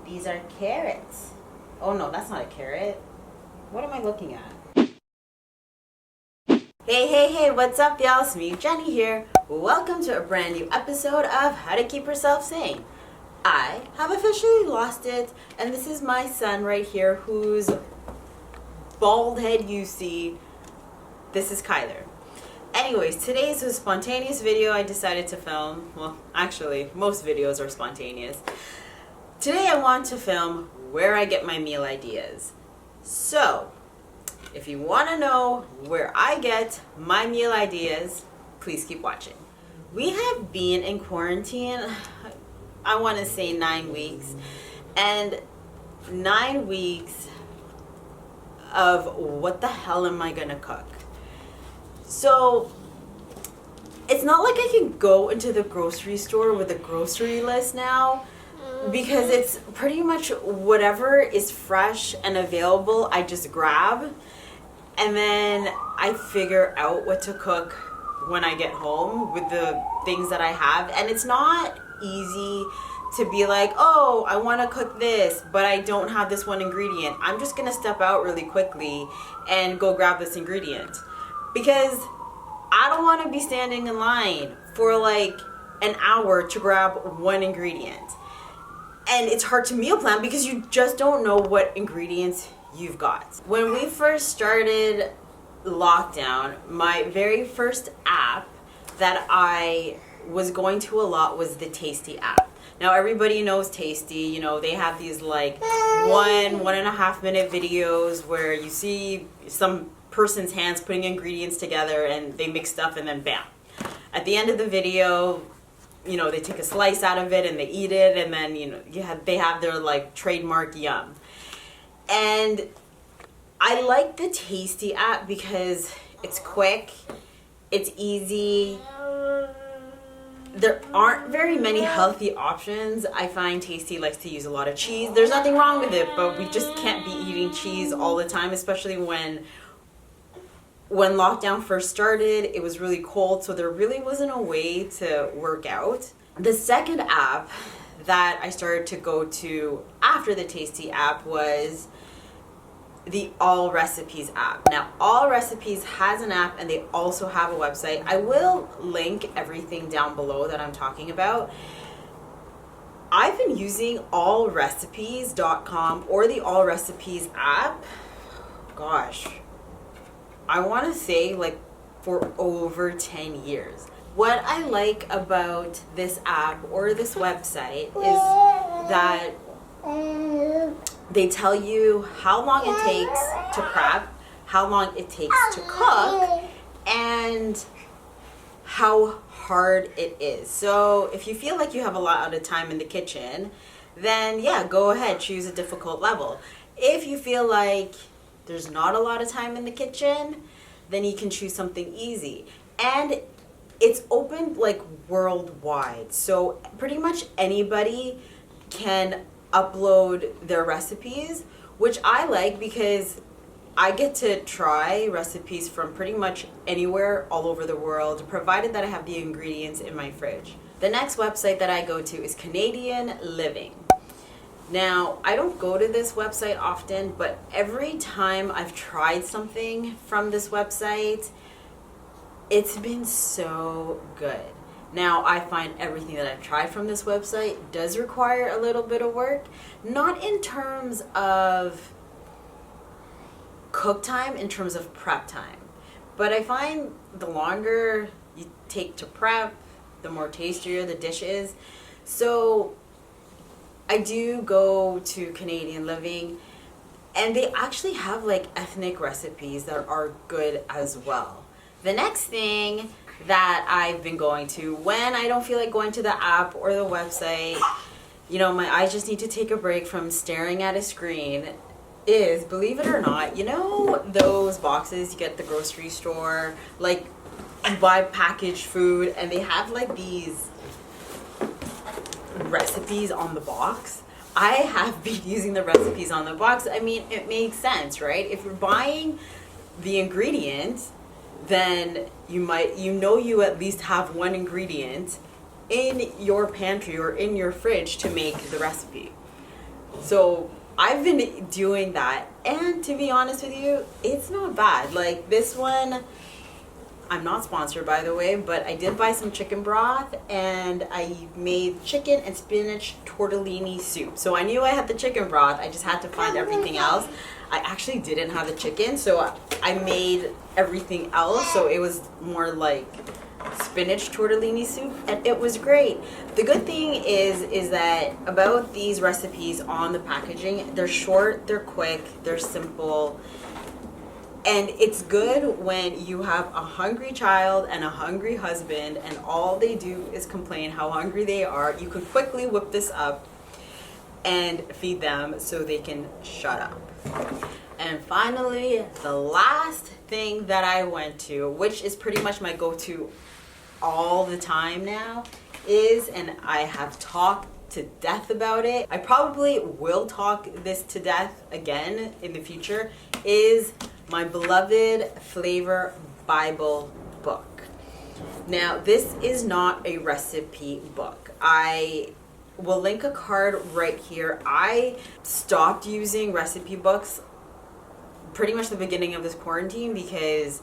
These are carrots. Oh no, that's not a carrot. What am I looking at? Hey, what's up y'all? It's me, Jennie here. Welcome to a brand new episode of How to Keep Yourself Sane. I have officially lost it, and this is my son right here whose bald head you see. This is Kyler. Anyways, today's a spontaneous video I decided to film. Well, actually, most videos are spontaneous. Today I want to film where I get my meal ideas. So, if you want to know where I get my meal ideas, please keep watching. We have been in quarantine, I want to say 9 weeks, and 9 weeks of what the hell am I gonna cook? So, it's not like I can go into the grocery store with a grocery list now, because it's pretty much whatever is fresh and available, I just grab, and then I figure out what to cook when I get home with the things that I have. And it's not easy to be like, oh, I want to cook this, but I don't have this one ingredient. I'm just going to step out really quickly and go grab this ingredient, because I don't want to be standing in line for like an hour to grab one ingredient. And it's hard to meal plan because you just don't know what ingredients you've got. When we first started lockdown, my very first app that I was going to a lot was the Tasty app. Now everybody knows Tasty, you know, they have these like 1.5 minute videos where you see some person's hands putting ingredients together and they mix stuff and then bam. At the end of the video, you know, they take a slice out of it and they eat it, and then, you know, they have their like trademark yum. And I like the Tasty app because it's quick, it's easy. There aren't very many healthy options. I find Tasty likes to use a lot of cheese. There's nothing wrong with it, but we just can't be eating cheese all the time, especially when lockdown first started. It was really cold, so there really wasn't a way to work out. The second app that I started to go to after the Tasty app was the allrecipes app. Now, allrecipes has an app and they also have a website. I will link everything down below that I'm talking about. I've been using allrecipes.com or the allrecipes app, gosh, I want to say like for over 10 years. What I like about this app or this website is that they tell you how long it takes to prep, how long it takes to cook, and how hard it is. So if you feel like you have a lot of time in the kitchen, then yeah, go ahead, choose a difficult level. If you feel like there's not a lot of time in the kitchen, then you can choose something easy. And it's open like worldwide. So pretty much anybody can upload their recipes, which I like because I get to try recipes from pretty much anywhere all over the world, provided that I have the ingredients in my fridge. The next website that I go to is Canadian Living. Now, I don't go to this website often, but every time I've tried something from this website, it's been so good. Now, I find everything that I've tried from this website does require a little bit of work, not in terms of cook time, in terms of prep time. But I find the longer you take to prep, the more tastier the dish is. So I do go to Canadian Living, and they actually have like ethnic recipes that are good as well. The next thing that I've been going to when I don't feel like going to the app or the website, you know, my eyes just need to take a break from staring at a screen, is, believe it or not, you know those boxes you get at the grocery store, like you buy packaged food and they have like these recipes on the box? I have been using the recipes on the box. I mean, it makes sense, right? If you're buying the ingredients, then you at least have one ingredient in your pantry or in your fridge to make the recipe. So I've been doing that, and to be honest with you, it's not bad. Like this one, I'm not sponsored by the way, but I did buy some chicken broth and I made chicken and spinach tortellini soup. So I knew I had the chicken broth, I just had to find everything else. I actually didn't have the chicken, so I made everything else, so it was more like spinach tortellini soup, and it was great. The good thing is that about these recipes on the packaging, they're short, they're quick, they're simple. And it's good when you have a hungry child and a hungry husband and all they do is complain how hungry they are. You could quickly whip this up and feed them so they can shut up. And finally, the last thing that I went to, which is pretty much my go-to all the time now, is, and I have talked to death about it, I probably will talk this to death again in the future, is my beloved Flavor Bible book. Now, this is not a recipe book. I will link a card right here. I stopped using recipe books pretty much the beginning of this quarantine because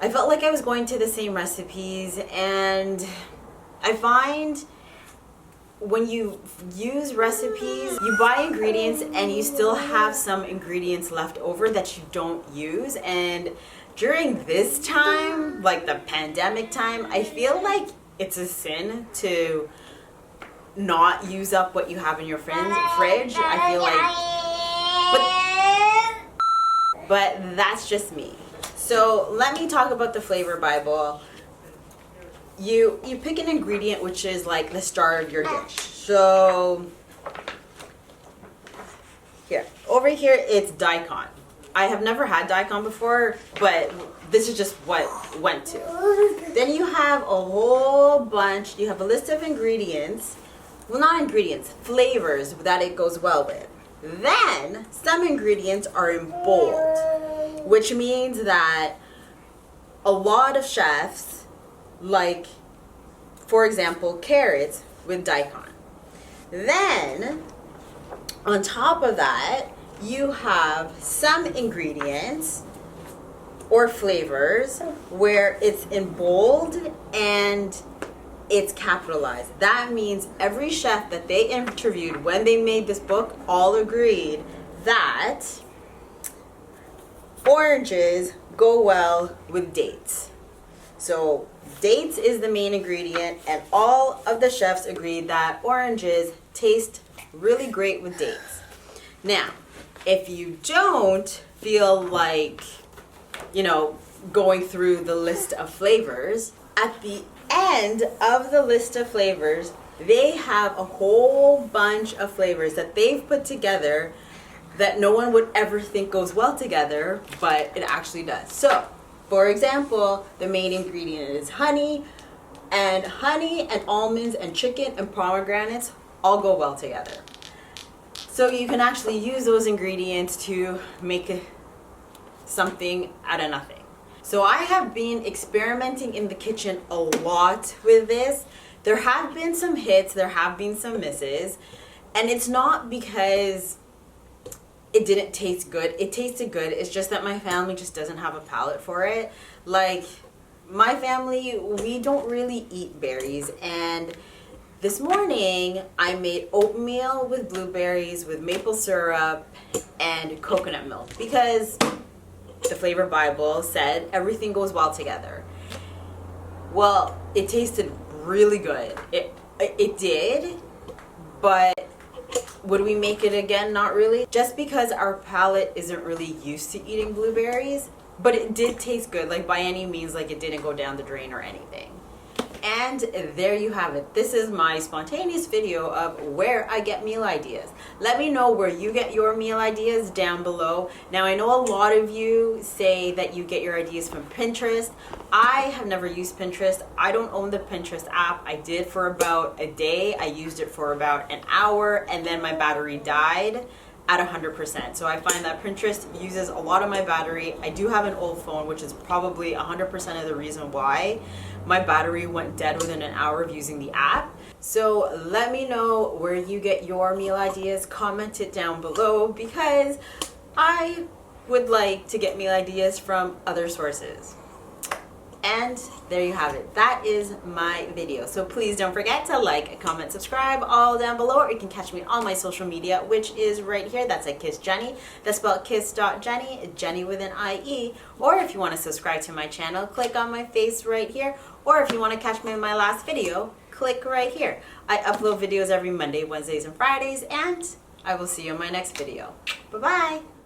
I felt like I was going to the same recipes, and I find when you use recipes, you buy ingredients and you still have some ingredients left over that you don't use. And during this time, like the pandemic time, I feel like it's a sin to not use up what you have in your fridge. I feel like, but that's just me. So let me talk about the Flavor Bible. You pick an ingredient which is like the star of your dish. So over here it's daikon. I have never had daikon before, but this is just what went to. Then you have a whole bunch, you have a list of ingredients, well not ingredients, flavors that it goes well with. Then some ingredients are in bold, which means that a lot of chefs, like, for example, carrots with daikon. Then, on top of that, you have some ingredients or flavors where it's in bold and it's capitalized. That means every chef that they interviewed when they made this book all agreed that oranges go well with dates. So dates is the main ingredient, and all of the chefs agreed that oranges taste really great with dates. Now, if you don't feel like, going through the list of flavors, at the end of the list of flavors, they have a whole bunch of flavors that they've put together that no one would ever think goes well together, but it actually does. So, for example, the main ingredient is honey and almonds and chicken and pomegranates all go well together. So you can actually use those ingredients to make something out of nothing. So I have been experimenting in the kitchen a lot with this. There have been some hits, there have been some misses, and it's not because it didn't taste good. It tasted good. It's just that my family just doesn't have a palate for it. Like, my family, we don't really eat berries. And this morning, I made oatmeal with blueberries, with maple syrup, and coconut milk. Because the Flavor Bible said everything goes well together. Well, it tasted really good. It did, but would we make it again? Not really. Just because our palate isn't really used to eating blueberries, but it did taste good. Like, by any means, like, it didn't go down the drain or anything. And there you have it. This is my spontaneous video of where I get meal ideas. Let me know where you get your meal ideas down below. Now, I know a lot of you say that you get your ideas from Pinterest. I have never used Pinterest. I don't own the Pinterest app. I did for about a day. I used it for about an hour, and then my battery died at 100%. So I find that Pinterest uses a lot of my battery. I do have an old phone, which is probably 100% of the reason why my battery went dead within an hour of using the app. So let me know where you get your meal ideas. Comment it down below because I would like to get meal ideas from other sources. And there you have it. That is my video. So please don't forget to like, comment, subscribe all down below, or you can catch me on all my social media, which is right here. That's at kiss.jennie. That's spelled kiss.jennie, Jennie with an I-E. Or if you want to subscribe to my channel, click on my face right here. Or if you want to catch me in my last video, click right here. I upload videos every Monday, Wednesdays, and Fridays, and I will see you in my next video. Bye-bye.